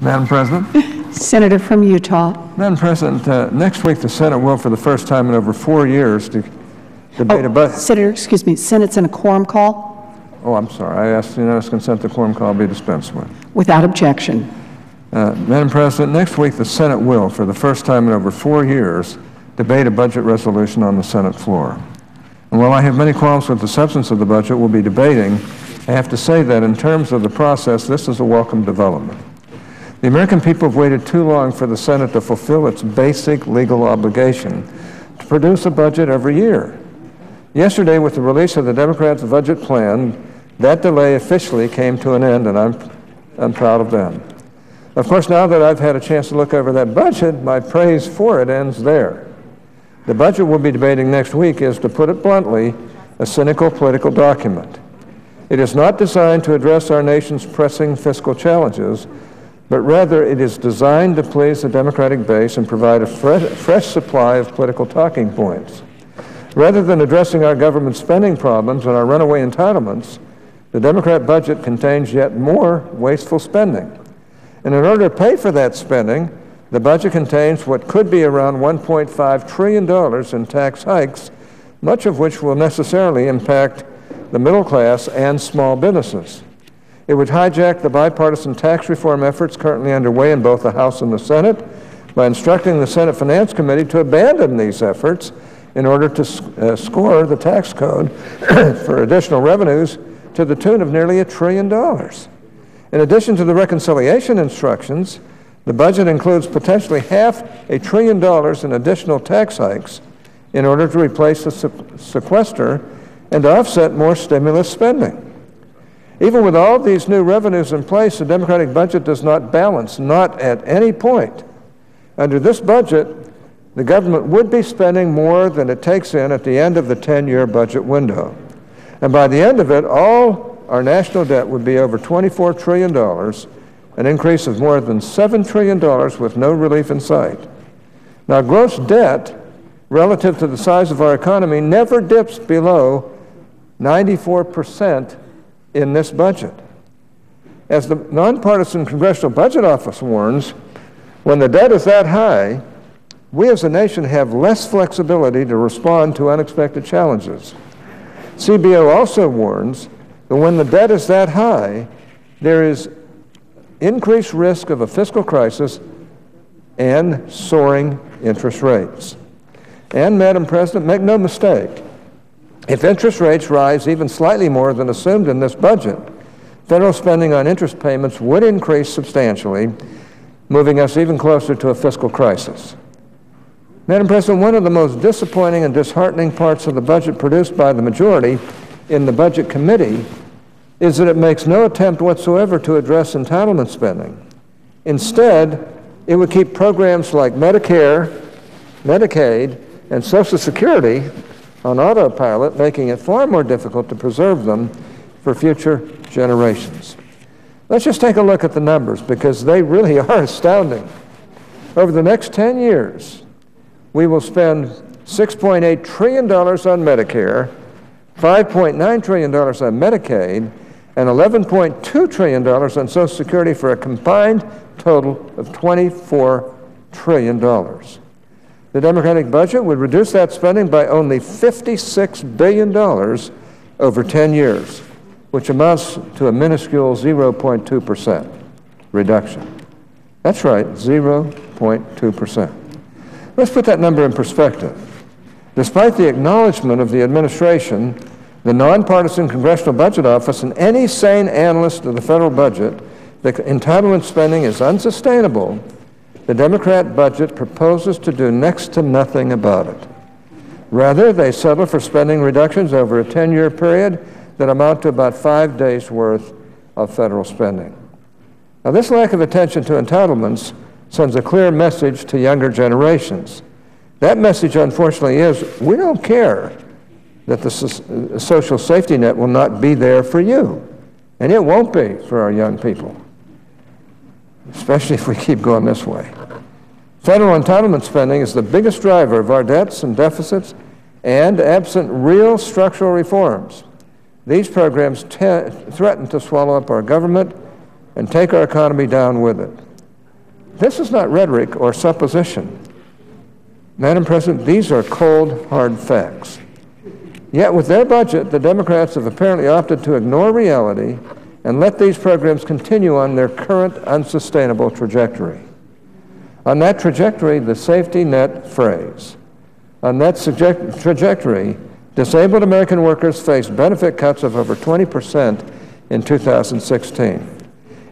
Madam President. Senator from Utah. Madam President, next week the Senate will, for the first time in over 4 years, debate a budget. Senator, excuse me, Senate's in a quorum call. Oh, I'm sorry. I asked unanimous consent the quorum call be dispensed with. Without objection. Madam President, next week the Senate will, for the first time in over 4 years, debate a budget resolution on the Senate floor. And while I have many qualms with the substance of the budget we'll be debating, I have to say that in terms of the process, this is a welcome development. The American people have waited too long for the Senate to fulfill its basic legal obligation to produce a budget every year. Yesterday, with the release of the Democrats' budget plan, that delay officially came to an end, and I'm proud of them. Of course, now that I've had a chance to look over that budget, my praise for it ends there. The budget we'll be debating next week is, to put it bluntly, a cynical political document. It is not designed to address our nation's pressing fiscal challenges, but rather it is designed to please the Democratic base and provide a fresh supply of political talking points. Rather than addressing our government spending problems and our runaway entitlements, the Democrat budget contains yet more wasteful spending. And in order to pay for that spending, the budget contains what could be around $1.5 trillion in tax hikes, much of which will necessarily impact the middle class and small businesses. It would hijack the bipartisan tax reform efforts currently underway in both the House and the Senate by instructing the Senate Finance Committee to abandon these efforts in order to score the tax code for additional revenues to the tune of nearly $1 trillion. In addition to the reconciliation instructions, the budget includes potentially $500 billion in additional tax hikes in order to replace the sequester and to offset more stimulus spending. Even with all these new revenues in place, the Democratic budget does not balance, not at any point. Under this budget, the government would be spending more than it takes in at the end of the 10-year budget window. And by the end of it, all our national debt would be over $24 trillion, an increase of more than $7 trillion with no relief in sight. Now, gross debt relative to the size of our economy never dips below 94% in this budget. As the nonpartisan Congressional Budget Office warns, when the debt is that high, we as a nation have less flexibility to respond to unexpected challenges. CBO also warns that when the debt is that high, there is increased risk of a fiscal crisis and soaring interest rates. And, Madam President, make no mistake, if interest rates rise even slightly more than assumed in this budget, federal spending on interest payments would increase substantially, moving us even closer to a fiscal crisis. Madam President, one of the most disappointing and disheartening parts of the budget produced by the majority in the Budget Committee is that it makes no attempt whatsoever to address entitlement spending. Instead, it would keep programs like Medicare, Medicaid, and Social Security on autopilot, making it far more difficult to preserve them for future generations. Let's just take a look at the numbers, because they really are astounding. Over the next 10 years, we will spend $6.8 trillion on Medicare, $5.9 trillion on Medicaid, and $11.2 trillion on Social Security for a combined total of $24 trillion. The Democratic budget would reduce that spending by only $56 billion over 10 years, which amounts to a minuscule 0.2% reduction. That's right, 0.2%. Let's put that number in perspective. Despite the acknowledgement of the administration, the nonpartisan Congressional Budget Office, and any sane analyst of the federal budget, that entitlement spending is unsustainable, the Democrat budget proposes to do next to nothing about it. Rather, they settle for spending reductions over a 10-year period that amount to about 5 days' worth of federal spending. Now, this lack of attention to entitlements sends a clear message to younger generations. That message, unfortunately, is we don't care that the social safety net will not be there for you, and it won't be for our young people, especially if we keep going this way. Federal entitlement spending is the biggest driver of our debts and deficits, and absent real structural reforms, these programs threaten to swallow up our government and take our economy down with it. This is not rhetoric or supposition. Madam President, these are cold, hard facts. Yet with their budget, the Democrats have apparently opted to ignore reality and let these programs continue on their current unsustainable trajectory. On that trajectory, the safety net phrase. On that trajectory, disabled American workers face benefit cuts of over 20% in 2016.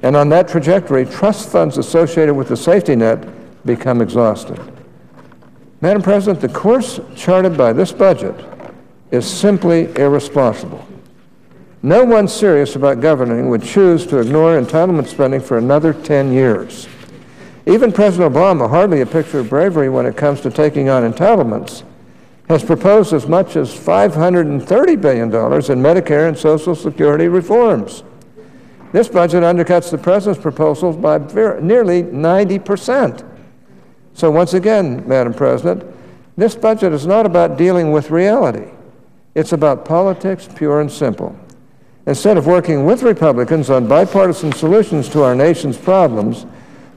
And on that trajectory, trust funds associated with the safety net become exhausted. Madam President, the course charted by this budget is simply irresponsible. No one serious about governing would choose to ignore entitlement spending for another 10 years. Even President Obama, hardly a picture of bravery when it comes to taking on entitlements, has proposed as much as $530 billion in Medicare and Social Security reforms. This budget undercuts the President's proposals by nearly 90%. So once again, Madam President, this budget is not about dealing with reality. It's about politics, pure and simple. Instead of working with Republicans on bipartisan solutions to our nation's problems,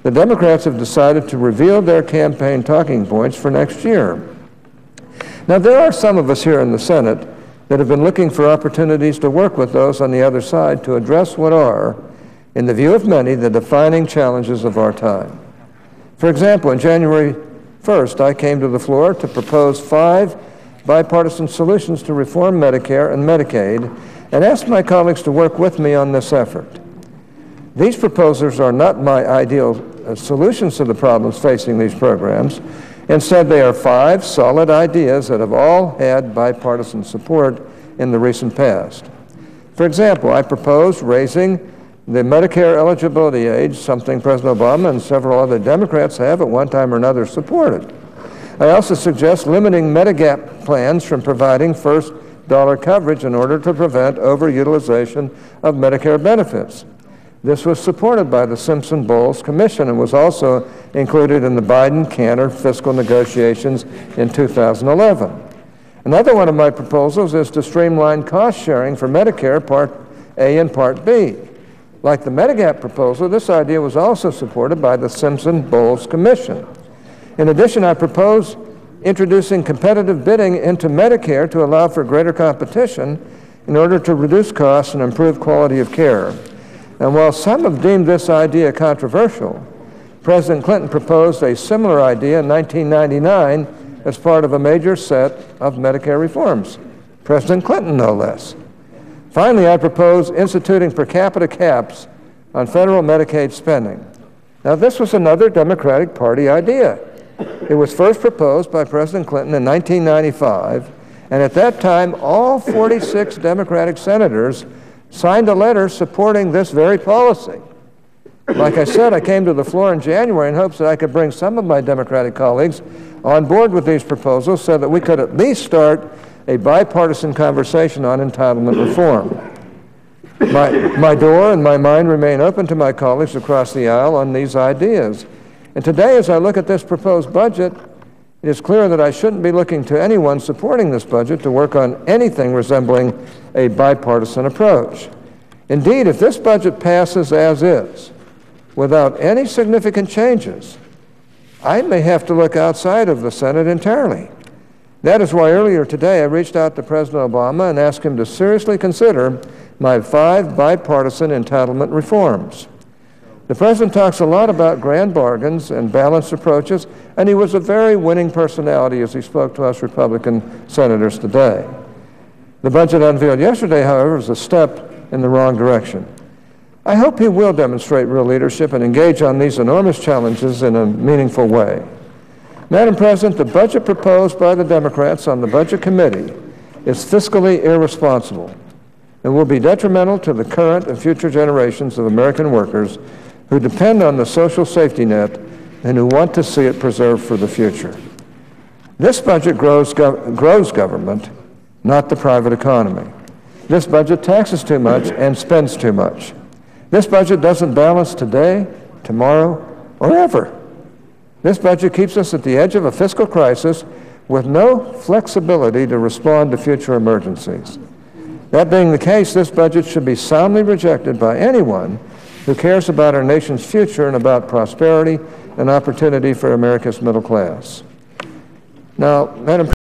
the Democrats have decided to reveal their campaign talking points for next year. Now, there are some of us here in the Senate that have been looking for opportunities to work with those on the other side to address what are, in the view of many, the defining challenges of our time. For example, on January 1st, I came to the floor to propose 5 bipartisan solutions to reform Medicare and Medicaid and asked my colleagues to work with me on this effort. These proposals are not my ideal solutions to the problems facing these programs. Instead, they are 5 solid ideas that have all had bipartisan support in the recent past. For example, I proposed raising the Medicare eligibility age, something President Obama and several other Democrats have at one time or another supported. I also suggest limiting Medigap plans from providing first dollar coverage in order to prevent overutilization of Medicare benefits. This was supported by the Simpson-Bowles Commission and was also included in the Biden-Cantor fiscal negotiations in 2011. Another one of my proposals is to streamline cost sharing for Medicare Part A and Part B. Like the Medigap proposal, this idea was also supported by the Simpson-Bowles Commission. In addition, I propose introducing competitive bidding into Medicare to allow for greater competition in order to reduce costs and improve quality of care. And while some have deemed this idea controversial, President Clinton proposed a similar idea in 1999 as part of a major set of Medicare reforms. President Clinton, no less. Finally, I propose instituting per capita caps on federal Medicaid spending. Now, this was another Democratic Party idea. It was first proposed by President Clinton in 1995, and at that time, all 46 Democratic senators signed a letter supporting this very policy. Like I said, I came to the floor in January in hopes that I could bring some of my Democratic colleagues on board with these proposals so that we could at least start a bipartisan conversation on entitlement reform. My door and my mind remain open to my colleagues across the aisle on these ideas. And today, as I look at this proposed budget, it is clear that I shouldn't be looking to anyone supporting this budget to work on anything resembling a bipartisan approach. Indeed, if this budget passes as is, without any significant changes, I may have to look outside of the Senate entirely. That is why earlier today I reached out to President Obama and asked him to seriously consider my 5 bipartisan entitlement reforms. The President talks a lot about grand bargains and balanced approaches, and he was a very winning personality as he spoke to us Republican senators today. The budget unveiled yesterday, however, is a step in the wrong direction. I hope he will demonstrate real leadership and engage on these enormous challenges in a meaningful way. Madam President, the budget proposed by the Democrats on the Budget Committee is fiscally irresponsible and will be detrimental to the current and future generations of American workers who depend on the social safety net and who want to see it preserved for the future. This budget grows government, not the private economy. This budget taxes too much and spends too much. This budget doesn't balance today, tomorrow, or ever. This budget keeps us at the edge of a fiscal crisis with no flexibility to respond to future emergencies. That being the case, this budget should be soundly rejected by anyone who cares about our nation's future and about prosperity and opportunity for America's middle class. Now, Madam